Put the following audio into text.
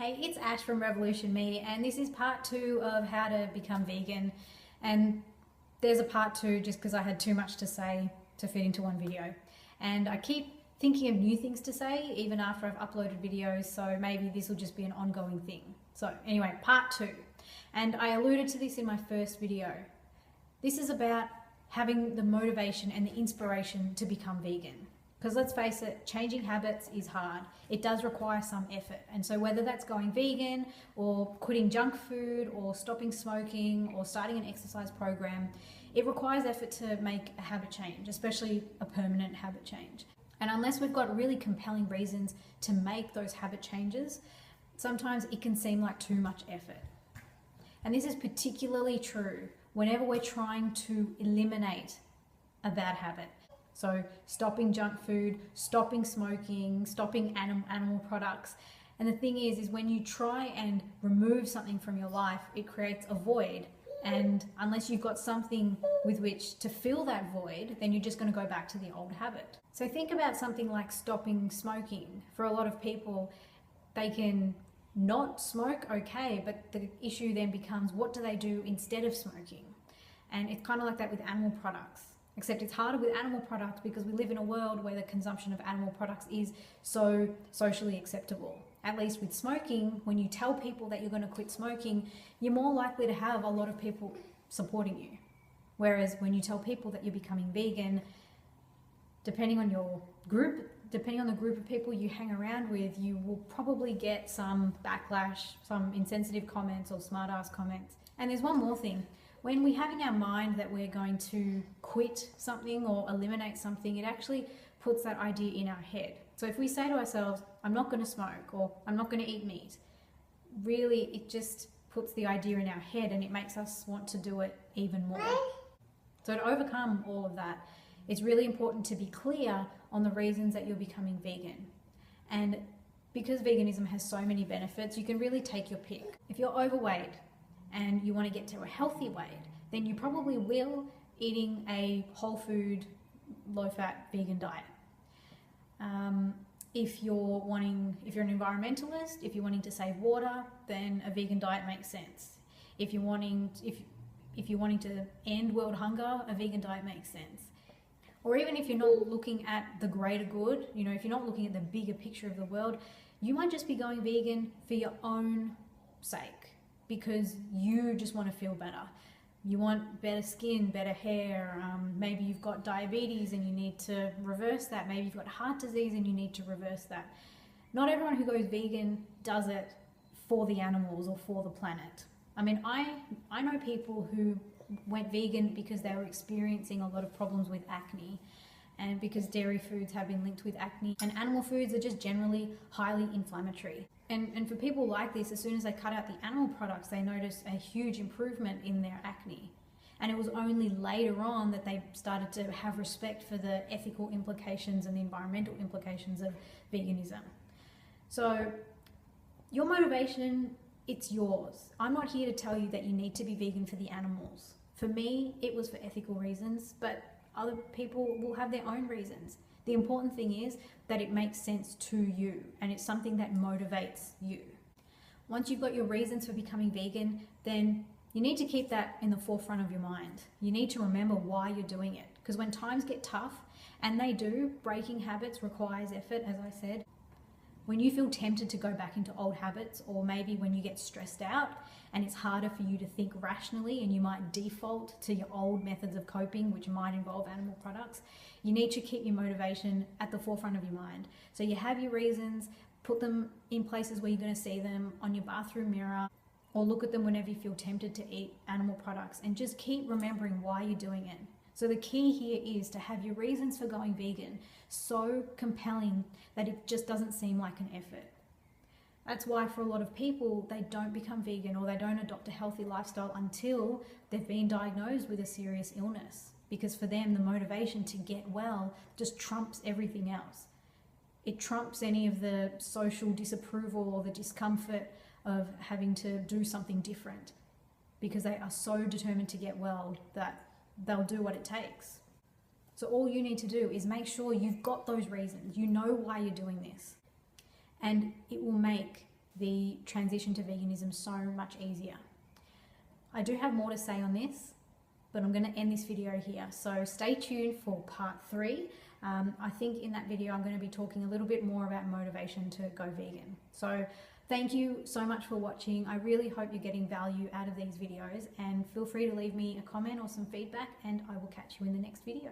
Hey, it's Ash from Revolution Me, and this is part 2 of how to become vegan. And there's a part 2 just because I had too much to say to fit into one video. And I keep thinking of new things to say even after I've uploaded videos, so maybe this will just be an ongoing thing. So anyway, part 2. And I alluded to this in my first video. This is about having the motivation and the inspiration to become vegan. Because let's face it, changing habits is hard. It does require some effort. And so whether that's going vegan or quitting junk food or stopping smoking or starting an exercise program, it requires effort to make a habit change, especially a permanent habit change. And unless we've got really compelling reasons to make those habit changes, sometimes it can seem like too much effort. And this is particularly true whenever we're trying to eliminate a bad habit. So stopping junk food, stopping smoking, stopping animal products. And the thing is when you try and remove something from your life, it creates a void. And unless you've got something with which to fill that void, then you're just going to go back to the old habit. So think about something like stopping smoking. For a lot of people, they can not smoke, okay, but the issue then becomes, what do they do instead of smoking? And it's kind of like that with animal products. Except it's harder with animal products because we live in a world where the consumption of animal products is so socially acceptable. At least with smoking, when you tell people that you're going to quit smoking, you're more likely to have a lot of people supporting you. Whereas when you tell people that you're becoming vegan, depending on your group, depending on the group of people you hang around with, you will probably get some backlash, some insensitive comments or smart-ass comments. And there's one more thing. When we have in our mind that we're going to quit something or eliminate something, it actually puts that idea in our head. So if we say to ourselves, I'm not going to smoke or I'm not going to eat meat, really it just puts the idea in our head and it makes us want to do it even more. So to overcome all of that, it's really important to be clear on the reasons that you're becoming vegan. And because veganism has so many benefits, you can really take your pick. If you're overweight, and you want to get to a healthy weight, then you probably will eating a whole food, low-fat vegan diet. If you're an environmentalist, if you're wanting to save water, then a vegan diet makes sense. If you're wanting to end world hunger, a vegan diet makes sense. Or even if you're not looking at the greater good, if you're not looking at the bigger picture of the world, you might just be going vegan for your own sake, because you just want to feel better. You want better skin, better hair, maybe you've got diabetes and you need to reverse that, maybe you've got heart disease and you need to reverse that. Not everyone who goes vegan does it for the animals or for the planet. I mean, I know people who went vegan because they were experiencing a lot of problems with acne, and because dairy foods have been linked with acne, and animal foods are just generally highly inflammatory. And for people like this, as soon as they cut out the animal products, they notice a huge improvement in their acne. And it was only later on that they started to have respect for the ethical implications and the environmental implications of veganism. So your motivation, it's yours. I'm not here to tell you that you need to be vegan for the animals. For me, it was for ethical reasons, but other people will have their own reasons. The important thing is that it makes sense to you and it's something that motivates you. Once you've got your reasons for becoming vegan, then you need to keep that in the forefront of your mind. You need to remember why you're doing it, because when times get tough, and they do, breaking habits requires effort, as I said. When you feel tempted to go back into old habits, or maybe when you get stressed out and it's harder for you to think rationally and you might default to your old methods of coping, which might involve animal products, you need to keep your motivation at the forefront of your mind. So you have your reasons, put them in places where you're going to see them, on your bathroom mirror, or look at them whenever you feel tempted to eat animal products, and just keep remembering why you're doing it. So the key here is to have your reasons for going vegan so compelling that it just doesn't seem like an effort. That's why for a lot of people, they don't become vegan or they don't adopt a healthy lifestyle until they've been diagnosed with a serious illness. Because for them, the motivation to get well just trumps everything else. It trumps any of the social disapproval or the discomfort of having to do something different, because they are so determined to get well that they'll do what it takes. So all you need to do is make sure you've got those reasons. You know why you're doing this. And it will make the transition to veganism so much easier. I do have more to say on this, but I'm going to end this video here. So stay tuned for part 3. I think in that video I'm going to be talking a little bit more about motivation to go vegan. So thank you so much for watching. I really hope you're getting value out of these videos, and feel free to leave me a comment or some feedback, and I will catch you in the next video.